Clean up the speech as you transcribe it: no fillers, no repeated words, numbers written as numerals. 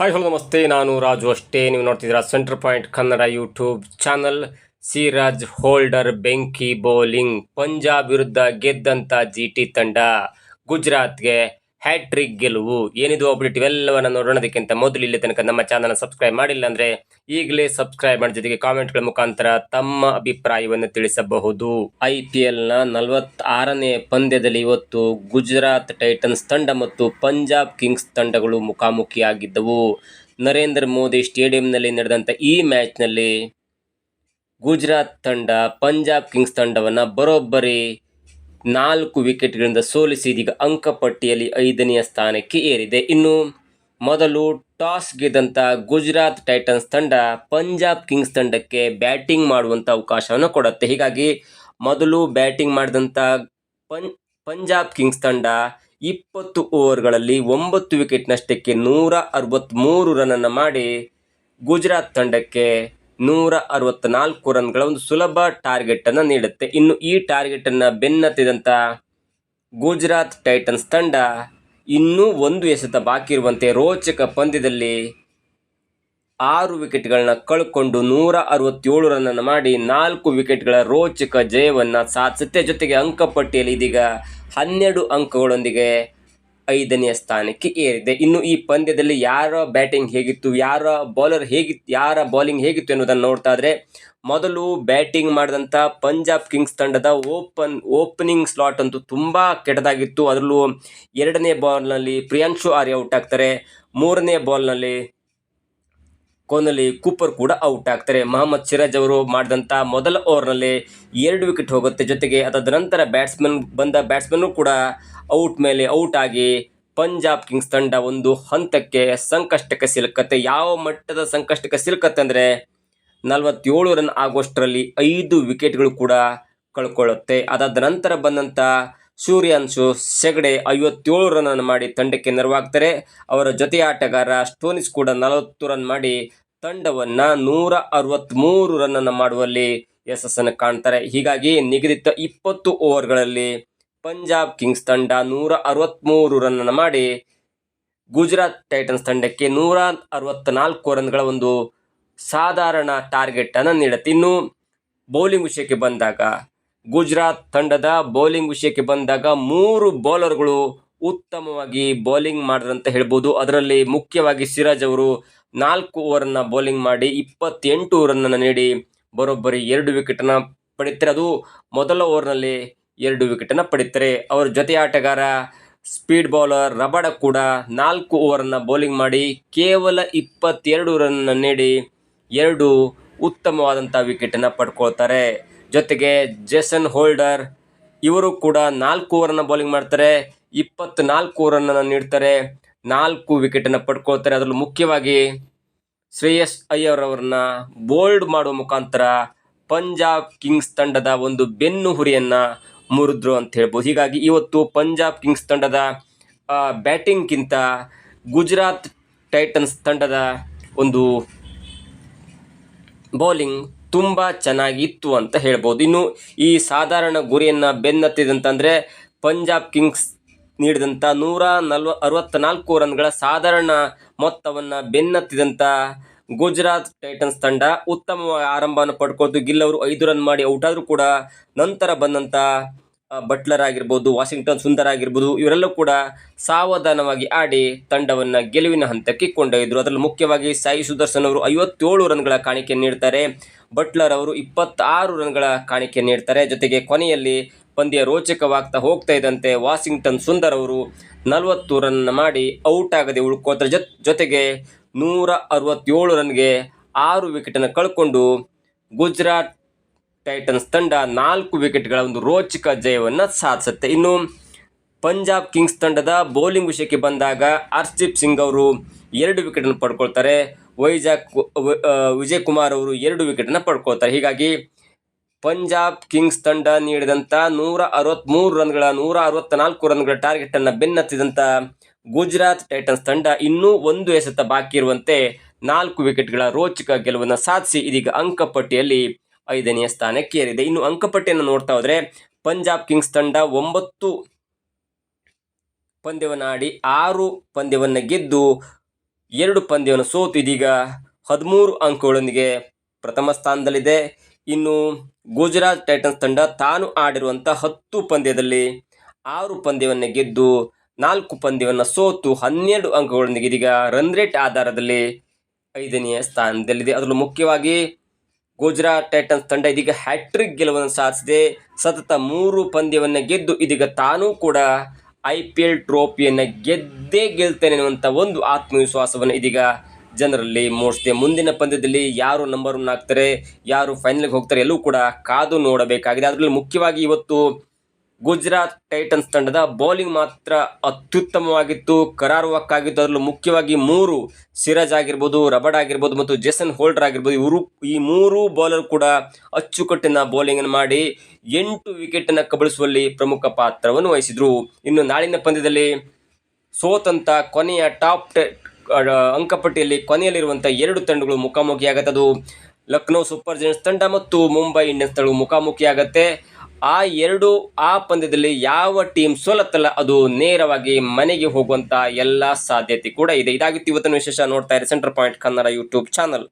Hi hello ನಮಸ್ತೆ, ನಾನು ರಾಜು ಅಷ್ಟೇ. ನೀವು ನೋಡ್ತಿದ್ದೀರಾ centre point Kannada YouTube channel. Siraj holder ಬೆಂಕಿ ಬೌಲಿಂಗ್. ಪಂಜಾಬ್ ವಿರುದ್ಧ ಗೆದ್ದಂಥ ಜಿಟಿ ತಂಡ ಗುಜರಾತ್ಗೆ ಹ್ಯಾಟ್ರಿಕ್ ಗೆಲುವು. ಏನಿದು ಅಪ್ಡೇಟ್ ಇವೆಲ್ಲವನ್ನ ನೋಡೋಣದಕ್ಕಿಂತ ಮೊದಲು ಇಲ್ಲಿ ತನಕ ನಮ್ಮ ಚಾನಲ್ ಸಬ್ಸ್ಕ್ರೈಬ್ ಮಾಡಿಲ್ಲ ಅಂದರೆ ಈಗಲೇ ಸಬ್ಸ್ಕ್ರೈಬ್ ಮಾಡಿ, ಜೊತೆಗೆ ಕಾಮೆಂಟ್ಗಳ ಮುಖಾಂತರ ತಮ್ಮ ಅಭಿಪ್ರಾಯವನ್ನು ತಿಳಿಸಬಹುದು. IPLನ 46ನೇ ಪಂದ್ಯದಲ್ಲಿ ಇವತ್ತು ಗುಜರಾತ್ ಟೈಟನ್ಸ್ ತಂಡ ಮತ್ತು ಪಂಜಾಬ್ ಕಿಂಗ್ಸ್ ತಂಡಗಳು ಮುಖಾಮುಖಿಯಾಗಿದ್ದವು. ನರೇಂದ್ರ ಮೋದಿ ಸ್ಟೇಡಿಯಂನಲ್ಲಿ ನಡೆದಂಥ ಈ ಮ್ಯಾಚ್ನಲ್ಲಿ ಗುಜರಾತ್ ತಂಡ ಪಂಜಾಬ್ ಕಿಂಗ್ಸ್ ತಂಡವನ್ನು ಬರೋಬ್ಬರಿ 4 ವಿಕೆಟ್ಗಳಿಂದ ಸೋಲಿಸಿ ಇದೀಗ ಅಂಕಪಟ್ಟಿಯಲ್ಲಿ 5ನೇ ಸ್ಥಾನಕ್ಕೆ ಏರಿದೆ. ಇನ್ನು ಮೊದಲು ಟಾಸ್ ಗೆದ್ದಂಥ ಗುಜರಾತ್ ಟೈಟನ್ಸ್ ತಂಡ ಪಂಜಾಬ್ ಕಿಂಗ್ಸ್ ತಂಡಕ್ಕೆ ಬ್ಯಾಟಿಂಗ್ ಮಾಡುವಂಥ ಅವಕಾಶವನ್ನು ಕೊಡುತ್ತೆ. ಹೀಗಾಗಿ ಮೊದಲು ಬ್ಯಾಟಿಂಗ್ ಮಾಡಿದಂಥ ಪಂಜಾಬ್ ಕಿಂಗ್ಸ್ ತಂಡ 20 ಓವರ್ಗಳಲ್ಲಿ 9 ವಿಕೆಟ್ ನಷ್ಟಕ್ಕೆ 163 ರನ್ನನ್ನು ಮಾಡಿ ಗುಜರಾತ್ ತಂಡಕ್ಕೆ 164 ರನ್ಗಳ ಒಂದು ಸುಲಭ ಟಾರ್ಗೆಟನ್ನು ನೀಡುತ್ತೆ. ಇನ್ನು ಈ ಟಾರ್ಗೆಟನ್ನು ಬೆನ್ನತ್ತಿದಂಥ ಗುಜರಾತ್ ಟೈಟನ್ಸ್ ತಂಡ ಇನ್ನೂ ಒಂದು ಎಸೆತ ಬಾಕಿ ಇರುವಂತೆ ರೋಚಕ ಪಂದ್ಯದಲ್ಲಿ 6 ವಿಕೆಟ್ಗಳನ್ನ ಕಳ್ಕೊಂಡು 167 ರನ್ನನ್ನು ಮಾಡಿ 4 ವಿಕೆಟ್ಗಳ ರೋಚಕ ಜಯವನ್ನು ಸಾಧಿಸುತ್ತೆ. ಜೊತೆಗೆ ಅಂಕಪಟ್ಟಿಯಲ್ಲಿ ಇದೀಗ 12 ಅಂಕಗಳೊಂದಿಗೆ 5ನೇ ಸ್ಥಾನಕ್ಕೆ ಏರಿದೆ. ಇನ್ನು ಈ ಪಂದ್ಯದಲ್ಲಿ ಯಾರ ಬ್ಯಾಟಿಂಗ್ ಹೇಗಿತ್ತು, ಯಾರ ಬೌಲಿಂಗ್ ಹೇಗಿತ್ತು ಎನ್ನುವುದನ್ನು ನೋಡ್ತಾ ಇದ್ರೆ, ಮೊದಲು ಬ್ಯಾಟಿಂಗ್ ಮಾಡಿದಂಥ ಪಂಜಾಬ್ ಕಿಂಗ್ಸ್ ತಂಡದ ಓಪನಿಂಗ್ ಸ್ಲಾಟ್ ಅಂತೂ ತುಂಬ ಕೆಟ್ಟದಾಗಿತ್ತು. ಅದರಲ್ಲೂ 2ನೇ ಬಾಲ್ನಲ್ಲಿ ಪ್ರಿಯಾಂಶು ಆರ್ಯ ಔಟ್ ಆಗ್ತಾರೆ. 3ನೇ ಬಾಲ್ನಲ್ಲಿ ಕೊಹ್ಲಿ ಕೂಪರ್ ಕೂಡ ಔಟ್ ಆಗ್ತಾರೆ. ಮೊಹಮ್ಮದ್ ಸಿರಾಜ್ ಅವರು ಮಾಡಿದಂಥ ಮೊದಲ ಓವರ್ನಲ್ಲಿ 2 ವಿಕೆಟ್ ಹೋಗುತ್ತೆ. ಜೊತೆಗೆ ಅದಾದ ನಂತರ ಬ್ಯಾಟ್ಸ್ಮನ್ನು ಕೂಡ ಔಟ್ ಮೇಲೆ ಔಟ್ ಆಗಿ ಪಂಜಾಬ್ ಕಿಂಗ್ಸ್ ತಂಡ ಒಂದು ಹಂತಕ್ಕೆ ಸಂಕಷ್ಟಕ್ಕೆ ಸಿಲುಕತ್ತೆ. ಯಾವ ಮಟ್ಟದ ಸಂಕಷ್ಟಕ್ಕೆ ಸಿಲುಕತ್ತೆ ಅಂದರೆ 47 ರನ್ ಆಗುವಷ್ಟರಲ್ಲಿ 5 ವಿಕೆಟ್ಗಳು ಕೂಡ ಕಳ್ಕೊಳ್ಳುತ್ತೆ. ಅದಾದ ನಂತರ ಬಂದಂಥ ಸೂರ್ಯಾಂಶು ಹೆಗಡೆ 57 ರನ್ನನ್ನು ಮಾಡಿ ತಂಡಕ್ಕೆ ನೆರವಾಗ್ತಾರೆ. ಅವರ ಜೊತೆ ಆಟಗಾರ ಸ್ಟೋನಿಸ್ ಕೂಡ 40 ರನ್ ಮಾಡಿ ತಂಡವನ್ನು 163 ರನ್ನನ್ನು ಮಾಡುವಲ್ಲಿ ಯಶಸ್ಸನ್ನು ಕಾಣ್ತಾರೆ. ಹೀಗಾಗಿ ನಿಗದಿತ 20 ಓವರ್ಗಳಲ್ಲಿ ಪಂಜಾಬ್ ಕಿಂಗ್ಸ್ ತಂಡ 163 ರನ್ನನ್ನು ಮಾಡಿ ಗುಜರಾತ್ ಟೈಟನ್ಸ್ ತಂಡಕ್ಕೆ 164 ರನ್ಗಳ ಒಂದು ಸಾಧಾರಣ ಟಾರ್ಗೆಟನ್ನು ನೀಡುತ್ತೆ. ಇನ್ನು ಬೌಲಿಂಗ್ ವಿಷಯಕ್ಕೆ ಬಂದಾಗ, ಗುಜರಾತ್ ತಂಡದ ಬೌಲಿಂಗ್ ವಿಷಯಕ್ಕೆ ಬಂದಾಗ 3 ಬೌಲರ್ಗಳು ಉತ್ತಮವಾಗಿ ಬೌಲಿಂಗ್ ಮಾಡಿದ್ರಂತ ಹೇಳ್ಬೋದು. ಅದರಲ್ಲಿ ಮುಖ್ಯವಾಗಿ ಸಿರಾಜ್ ಅವರು 4 ಓವರನ್ನು ಬೌಲಿಂಗ್ ಮಾಡಿ 28 ರನ್ನನ್ನು ನೀಡಿ ಬರೋಬ್ಬರಿ 2 ವಿಕೆಟನ್ನು ಪಡಿತಾರೆ. ಅದು ಮೊದಲ ಓವರ್ನಲ್ಲಿ 2 ವಿಕೆಟನ್ನು ಪಡಿತಾರೆ. ಅವರ ಜೊತೆ ಆಟಗಾರ ಸ್ಪೀಡ್ ಬೌಲರ್ ರಬಾಡ ಕೂಡ 4 ಓವರನ್ನು ಬೌಲಿಂಗ್ ಮಾಡಿ ಕೇವಲ 22 ರನ್ ನೀಡಿ 2 ಉತ್ತಮವಾದಂಥ ವಿಕೆಟನ್ನು ಪಡ್ಕೊಳ್ತಾರೆ. ಜೊತೆಗೆ ಜೇಸನ್ ಹೋಲ್ಡರ್ ಇವರು ಕೂಡ 4 ಓವರನ್ನು ಬೌಲಿಂಗ್ ಮಾಡ್ತಾರೆ, 24 ರನ್ನನ್ನು ನೀಡ್ತಾರೆ, 4 ವಿಕೆಟನ್ನು ಪಡ್ಕೊಳ್ತಾರೆ. ಅದರಲ್ಲೂ ಮುಖ್ಯವಾಗಿ ಶ್ರೇಯಸ್ ಅಯ್ಯರ್ ಅವರನ್ನ ಬೋಲ್ಡ್ ಮಾಡುವ ಮುಖಾಂತರ ಪಂಜಾಬ್ ಕಿಂಗ್ಸ್ ತಂಡದ ಒಂದು ಬೆನ್ನು ಹುರಿಯನ್ನು ಮುರಿದ್ರು ಅಂತ ಹೇಳ್ಬೋದು. ಹೀಗಾಗಿ ಇವತ್ತು ಪಂಜಾಬ್ ಕಿಂಗ್ಸ್ ತಂಡದ ಬ್ಯಾಟಿಂಗ್ಗಿಂತ ಗುಜರಾತ್ ಟೈಟನ್ಸ್ ತಂಡದ ಒಂದು ಬೌಲಿಂಗ್ ತುಂಬ ಚೆನ್ನಾಗಿತ್ತು ಅಂತ ಹೇಳ್ಬೋದು. ಇನ್ನು ಈ ಸಾಧಾರಣ ಗುರಿಯನ್ನು ಬೆನ್ನತ್ತಿದಂತಂದರೆ ಪಂಜಾಬ್ ಕಿಂಗ್ಸ್ ನೀಡಿದಂಥ 164 ರನ್ಗಳ ಸಾಧಾರಣ ಮೊತ್ತವನ್ನು ಬೆನ್ನತ್ತಿದಂಥ ಗುಜರಾತ್ ಟೈಟನ್ಸ್ ತಂಡ ಉತ್ತಮವಾಗಿ ಆರಂಭವನ್ನು ಪಡ್ಕೊಳ್ತು. ಗಿಲ್ ಅವರು 5 ರನ್ ಮಾಡಿ ಔಟ್ ಆದರೂ ಕೂಡ ನಂತರ ಬಂದಂಥ ಬಟ್ಲರ್ ಆಗಿರ್ಬೋದು, ವಾಷಿಂಗ್ಟನ್ ಸುಂದರ್ ಆಗಿರ್ಬೋದು, ಇವರೆಲ್ಲೂ ಕೂಡ ಸಾವಧಾನವಾಗಿ ಆಡಿ ತಂಡವನ್ನು ಗೆಲುವಿನ ಹಂತಕ್ಕೆ ಕೊಂಡೊಯ್ದರು. ಅದರಲ್ಲಿ ಮುಖ್ಯವಾಗಿ ಸಾಯಿ ಸುದರ್ಶನ್ ಅವರು 57 ರನ್ಗಳ ಕಾಣಿಕೆ ನೀಡ್ತಾರೆ. ಬಟ್ಲರ್ ಅವರು 26 ರನ್ಗಳ ಕಾಣಿಕೆ ನೀಡ್ತಾರೆ. ಜೊತೆಗೆ ಕೊನೆಯಲ್ಲಿ ಪಂದ್ಯ ರೋಚಕವಾಗ್ತಾ ಹೋಗ್ತಾ ಇದ್ದಂತೆ ವಾಷಿಂಗ್ಟನ್ ಸುಂದರ್ ಅವರು 40 ರನ್ ಮಾಡಿ ಔಟ್ ಆಗದೆ ಉಳ್ಕೋತಾರೆ. ಜೊತೆಗೆ 167 ರನ್ಗೆ 6 ವಿಕೆಟನ್ನು ಕಳ್ಕೊಂಡು ಗುಜರಾತ್ ಟೈಟನ್ಸ್ ತಂಡ 4 ವಿಕೆಟ್ಗಳ ಒಂದು ರೋಚಕ ಜಯವನ್ನು ಸಾಧಿಸುತ್ತೆ. ಇನ್ನು ಪಂಜಾಬ್ ಕಿಂಗ್ಸ್ ತಂಡದ ಬೌಲಿಂಗ್ ವಿಷಯಕ್ಕೆ ಬಂದಾಗ ಹರ್ಷದೀಪ್ ಸಿಂಗ್ ಅವರು 2 ವಿಕೆಟನ್ನು ಪಡ್ಕೊಳ್ತಾರೆ. ವಿಜಯ್ ಕುಮಾರ್ ಅವರು 2 ವಿಕೆಟನ್ನು ಪಡ್ಕೊಳ್ತಾರೆ. ಹೀಗಾಗಿ ಪಂಜಾಬ್ ಕಿಂಗ್ಸ್ ತಂಡ ನೀಡಿದಂಥ 163 ರನ್ಗಳ 164 ರನ್ಗಳ ಟಾರ್ಗೆಟನ್ನು ಬೆನ್ನತ್ತಿದಂಥ ಗುಜರಾತ್ ಟೈಟನ್ಸ್ ತಂಡ ಇನ್ನೂ ಒಂದು ಎಸೆತ ಬಾಕಿ ಇರುವಂತೆ 4 ವಿಕೆಟ್ಗಳ ರೋಚಕ ಗೆಲುವನ್ನು ಸಾಧಿಸಿ ಇದೀಗ ಅಂಕಪಟ್ಟಿಯಲ್ಲಿ 5ನೇ ಸ್ಥಾನಕ್ಕೆ ಏರಿದೆ. ಇನ್ನು ಅಂಕಪಟ್ಟಿಯನ್ನು ನೋಡ್ತಾ ಹೋದರೆ ಪಂಜಾಬ್ ಕಿಂಗ್ಸ್ ತಂಡ 9 ಪಂದ್ಯವನ್ನು ಆಡಿ 6 ಪಂದ್ಯವನ್ನು ಗೆದ್ದು 2 ಪಂದ್ಯವನ್ನು ಸೋತು ಇದೀಗ 13 ಅಂಕಗಳೊಂದಿಗೆ ಪ್ರಥಮ ಸ್ಥಾನದಲ್ಲಿದೆ. ಇನ್ನು ಗುಜರಾತ್ ಟೈಟನ್ಸ್ ತಂಡ ತಾನು ಆಡಿರುವಂಥ 10 ಪಂದ್ಯದಲ್ಲಿ 6 ಪಂದ್ಯವನ್ನು ಗೆದ್ದು 4 ಪಂದ್ಯವನ್ನು ಸೋತು 12 ಅಂಕಗಳೊಂದಿಗೆ ಇದೀಗ ರನ್ ರೇಟ್ ಆಧಾರದಲ್ಲಿ 5ನೇ ಸ್ಥಾನದಲ್ಲಿದೆ. ಅದರಲ್ಲೂ ಮುಖ್ಯವಾಗಿ ಗುಜರಾತ್ ಟೈಟನ್ಸ್ ತಂಡ ಇದೀಗ ಹ್ಯಾಟ್ರಿಕ್ ಗೆಲುವನ್ನು ಸಾಧಿಸಿದೆ. ಸತತ 3 ಪಂದ್ಯವನ್ನು ಗೆದ್ದು ಇದೀಗ ತಾನೂ ಕೂಡ IPL ಟ್ರೋಫಿಯನ್ನು ಗೆದ್ದೇ ಗೆಲ್ತೇನೆ ಅನ್ನುವಂಥ ಒಂದು ಆತ್ಮವಿಶ್ವಾಸವನ್ನು ಇದೀಗ ಜನರಲ್ಲಿ ಮೂಡಿಸಿದೆ. ಮುಂದಿನ ಪಂದ್ಯದಲ್ಲಿ ಯಾರು ನಂಬರ್ 1 ಆಗ್ತಾರೆ, ಯಾರು ಫೈನಲ್ಗೆ ಹೋಗ್ತಾರೆ ಎಲ್ಲವೂ ಕೂಡ ಕಾದು ನೋಡಬೇಕಾಗಿದೆ. ಅದರಲ್ಲಿ ಮುಖ್ಯವಾಗಿ ಇವತ್ತು ಗುಜರಾತ್ ಟೈಟನ್ಸ್ ತಂಡದ ಬೌಲಿಂಗ್ ಮಾತ್ರ ಅತ್ಯುತ್ತಮವಾಗಿತ್ತು, ಕರಾರುವಕ್ಕಾಗಿತ್ತು. ಅದರಲ್ಲೂ ಮುಖ್ಯವಾಗಿ 3 ಸಿರಾಜ್ ಆಗಿರ್ಬೋದು, ರಬಡ್ ಆಗಿರ್ಬೋದು ಮತ್ತು ಜೇಸನ್ ಹೋಲ್ಡರ್ ಆಗಿರ್ಬೋದು, ಈ 3 ಬೌಲರ್ ಕೂಡ ಅಚ್ಚುಕಟ್ಟಿನ ಬೌಲಿಂಗನ್ನು ಮಾಡಿ 8 ವಿಕೆಟನ್ನು ಕಬಳಿಸುವಲ್ಲಿ ಪ್ರಮುಖ ಪಾತ್ರವನ್ನು ವಹಿಸಿದರು. ಇನ್ನು ನಾಳಿನ ಪಂದ್ಯದಲ್ಲಿ ಸೋತಂತ ಕೊನೆಯ ಟಾಪ್ ಅಂಕಪಟ್ಟಿಯಲ್ಲಿ ಕೊನೆಯಲ್ಲಿರುವಂಥ 2 ತಂಡಗಳು ಮುಖಾಮುಖಿಯಾಗತ್ತೆ. ಅದು ಲಕ್ನೋ ಸೂಪರ್ ಜೈಂಟ್ಸ್ ತಂಡ ಮತ್ತು ಮುಂಬೈ ಇಂಡಿಯನ್ಸ್ ತಂಡ ಮುಖಾಮುಖಿಯಾಗತ್ತೆ. ಆ ಪಂದ್ಯದಲ್ಲಿ ಯಾವ ಟೀಮ್ ಸೋಲತ್ತಲ್ಲ ಅದು ನೇರವಾಗಿ ಮನೆಗೆ ಹೋಗುವಂಥ ಎಲ್ಲ ಸಾಧ್ಯತೆ ಕೂಡ ಇದೆ. ಇದಾಗಿತ್ತು ಇವತ್ತಿನ ವಿಶೇಷ. ನೋಡ್ತಾ ಇರಿ centre point Kannada YouTube channel.